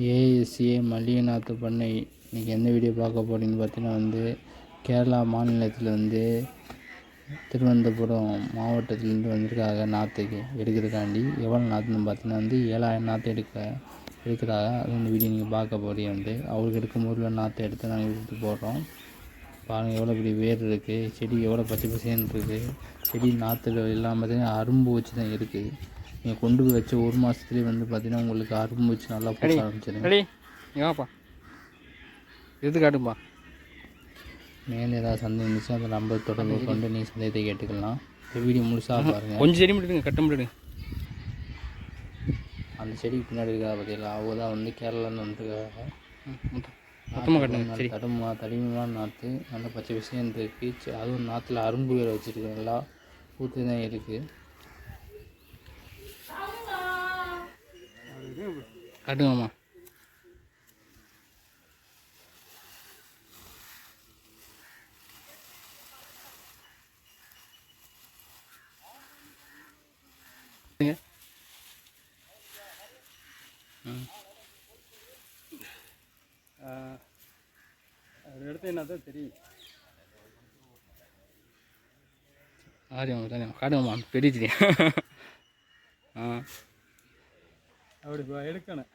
ASA மல்லிகை நாற்று பண்ணை. இன்றைக்கி எந்த வீடியோ பார்க்க போகிறீங்கன்னு பார்த்தீங்கன்னா கேரளா மாநிலத்தில் திருவனந்தபுரம் மாவட்டத்திலேருந்து வந்திருக்காங்க நாற்றுக்கு எடுக்கிறதுக்காண்டி. எவ்வளோ நாற்றுன்னு பார்த்தீங்கன்னா 7000 நாற்று எடுக்கிறாங்க. அது வீடியோ நீங்கள் பார்க்க போகிறீங்க. அவங்களுக்கு எடுக்கும்போது நாற்று எடுத்து நாங்கள் எடுத்து போடுறோம். பாருங்கள் எவ்வளோ பெரிய வேர் இருக்குது, செடி எவ்வளோ பச்சை பசேன்னு இருக்குது. செடி நாற்று எல்லாம் பார்த்திங்கன்னா அரும்பு வச்சு தான் இருக்குது. நீங்கள் கொண்டு போய் வச்ச ஒரு மாதத்துலேயே பார்த்திங்கன்னா உங்களுக்கு அரும்பு வச்சு நல்லா பூக்க ஆரம்பிச்சிடுங்க. ஏவாப்பா எது காட்டுப்பா. மேலே ஏதாவது சந்தேகம் இருந்துச்சுன்னா அந்த நம்பர் தொடர்பு கொண்டு நீங்கள் சந்தேகத்தை கேட்டுக்கலாம். இந்த வீடியோ முழுசாக பாருங்கள். கொஞ்சம் செடி முடிடுங்க, கட்ட முடிடுங்க. அந்த செடிக்கு பின்னாடி இருக்கா பார்த்தீங்களா, அவங்க தான் கேரளான்னு வந்துருக்காங்க. தடிமமான நாற்று நல்லா பச்சை விஷயம் இருக்குது. அதுவும் நாற்றுல அரும்பு வேறு வச்சுருக்கு, நல்லா பூத்து தான் இருக்குது. காட்டுங்கம்மா. எடுத்து என்ன தான் தெரியும். ஆரியம் தானே காட்டுங்கம்மா, பெரிய தெரியும். அப்படி எடுக்கணும்.